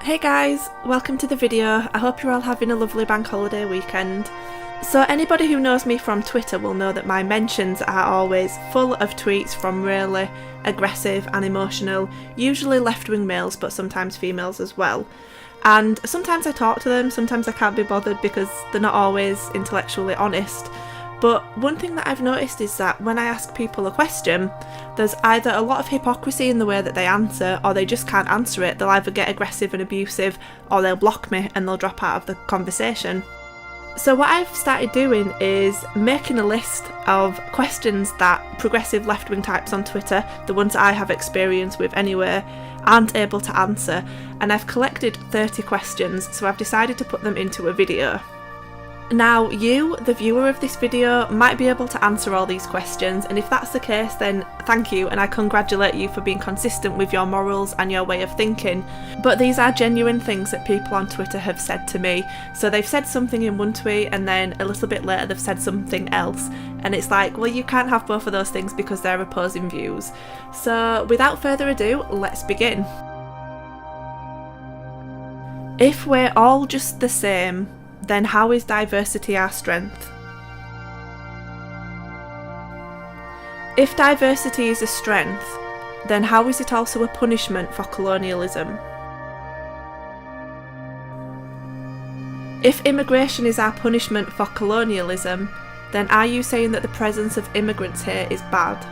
Hey guys, welcome to the video. I hope you're all having a lovely bank holiday weekend. So anybody who knows me from Twitter will know that my mentions are always full of tweets from really aggressive and emotional, usually left-wing males but sometimes females as well. And sometimes I talk to them, sometimes I can't be bothered because they're not always intellectually honest. But one thing that I've noticed is that when I ask people a question, there's either a lot of hypocrisy in the way that they answer, or they just can't answer it. They'll either get aggressive and abusive, or they'll block me and they'll drop out of the conversation. So what I've started doing is making a list of questions that progressive left-wing types on Twitter, the ones I have experience with anyway, aren't able to answer. And I've collected 30 questions, so I've decided to put them into a video. Now, you, the viewer of this video, might be able to answer all these questions, and if that's the case then thank you and I congratulate you for being consistent with your morals and your way of thinking. But these are genuine things that people on Twitter have said to me. So they've said something in one tweet and then a little bit later they've said something else, and it's like, well, you can't have both of those things because they're opposing views. So without further ado, let's begin. If we're all just the same, then how is diversity our strength? If diversity is a strength, then how is it also a punishment for colonialism? If immigration is our punishment for colonialism, then are you saying that the presence of immigrants here is bad?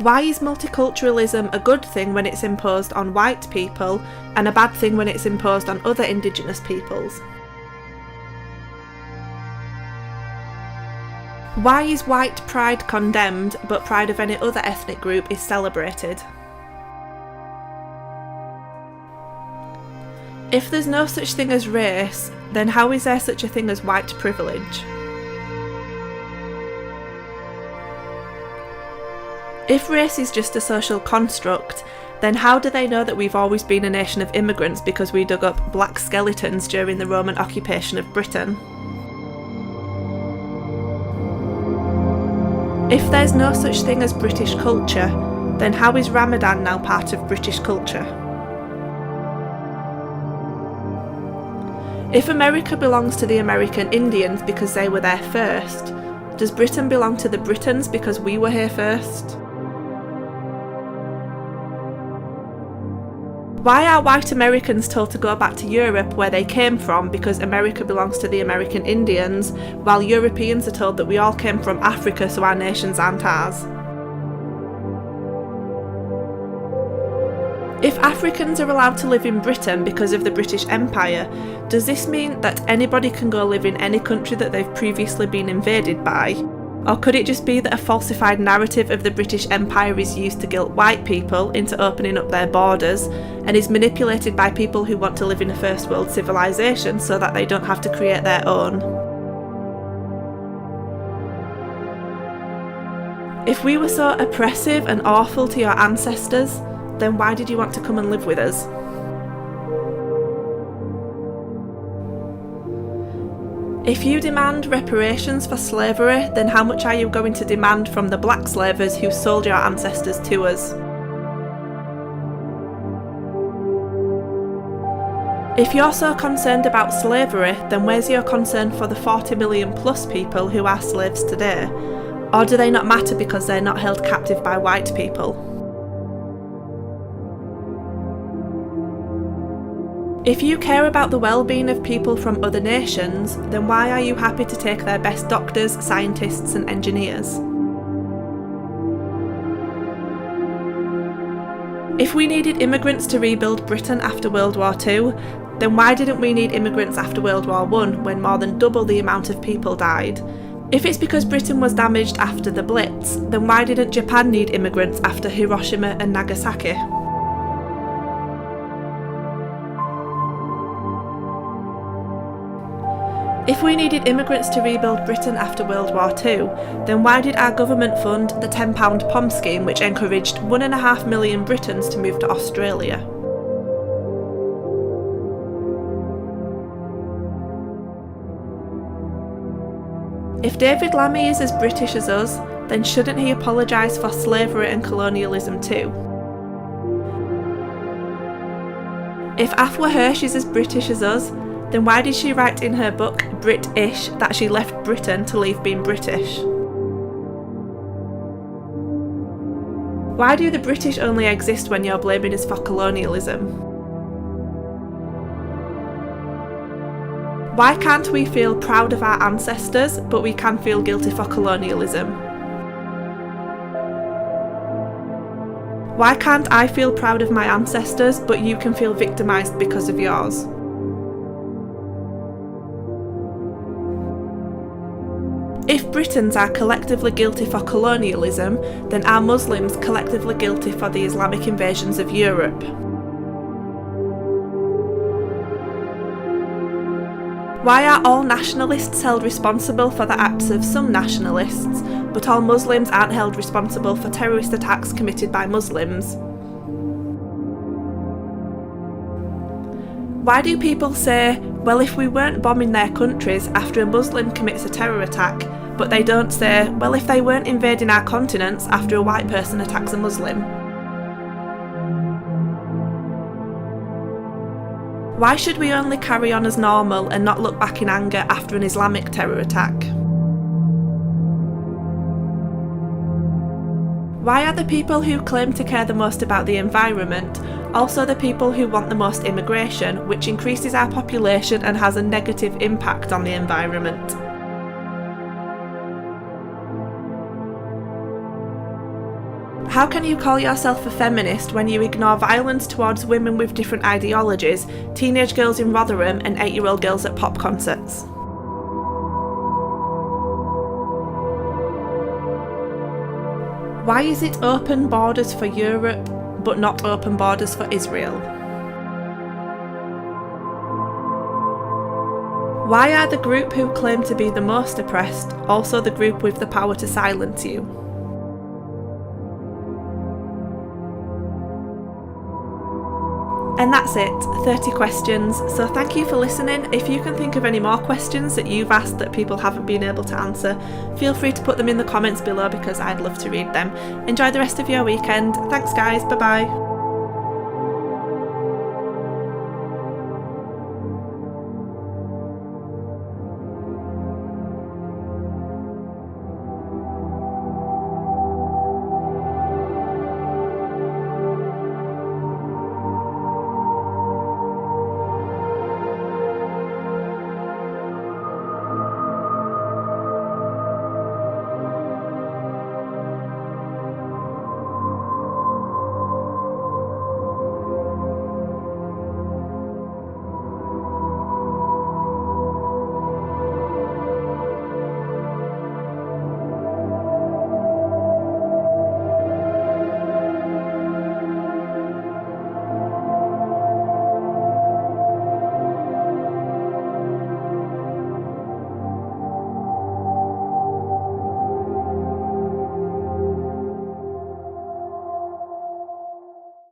Why is multiculturalism a good thing when it's imposed on white people and a bad thing when it's imposed on other indigenous peoples? Why is white pride condemned but pride of any other ethnic group is celebrated? If there's no such thing as race, then how is there such a thing as white privilege? If race is just a social construct, then how do they know that we've always been a nation of immigrants because we dug up black skeletons during the Roman occupation of Britain? If there's no such thing as British culture, then how is Ramadan now part of British culture? If America belongs to the American Indians because they were there first, does Britain belong to the Britons because we were here first? Why are white Americans told to go back to Europe where they came from because America belongs to the American Indians, while Europeans are told that we all came from Africa so our nations aren't ours? If Africans are allowed to live in Britain because of the British Empire, does this mean that anybody can go live in any country that they've previously been invaded by? Or could it just be that a falsified narrative of the British Empire is used to guilt white people into opening up their borders and is manipulated by people who want to live in a first world civilization so that they don't have to create their own? If we were so oppressive and awful to your ancestors, then why did you want to come and live with us? If you demand reparations for slavery, then how much are you going to demand from the black slavers who sold your ancestors to us? If you're so concerned about slavery, then where's your concern for the 40 million plus people who are slaves today? Or do they not matter because they're not held captive by white people? If you care about the well-being of people from other nations, then why are you happy to take their best doctors, scientists and engineers? If we needed immigrants to rebuild Britain after World War II, then why didn't we need immigrants after World War I when more than double the amount of people died? If it's because Britain was damaged after the Blitz, then why didn't Japan need immigrants after Hiroshima and Nagasaki? If we needed immigrants to rebuild Britain after World War II, then why did our government fund the £10 POM scheme which encouraged 1.5 million Britons to move to Australia? If David Lammy is as British as us, then shouldn't he apologise for slavery and colonialism too? If Afua Hirsch is as British as us, then why did she write in her book, Brit-ish, that she left Britain to leave being British? Why do the British only exist when you're blaming us for colonialism? Why can't we feel proud of our ancestors, but we can feel guilty for colonialism? Why can't I feel proud of my ancestors, but you can feel victimised because of yours? If Britons are collectively guilty for colonialism, then are Muslims collectively guilty for the Islamic invasions of Europe? Why are all nationalists held responsible for the acts of some nationalists, but all Muslims aren't held responsible for terrorist attacks committed by Muslims? Why do people say, well, if we weren't bombing their countries after a Muslim commits a terror attack, but they don't say, well, if they weren't invading our continents after a white person attacks a Muslim? Why should we only carry on as normal and not look back in anger after an Islamic terror attack? Why are the people who claim to care the most about the environment also the people who want the most immigration, which increases our population and has a negative impact on the environment? How can you call yourself a feminist when you ignore violence towards women with different ideologies, teenage girls in Rotherham and 8-year-old girls at pop concerts? Why is it open borders for Europe, but not open borders for Israel? Why are the group who claim to be the most oppressed also the group with the power to silence you? And that's it, 30 questions. So thank you for listening. If you can think of any more questions that you've asked that people haven't been able to answer, feel free to put them in the comments below because I'd love to read them. Enjoy the rest of your weekend. Thanks guys, bye bye.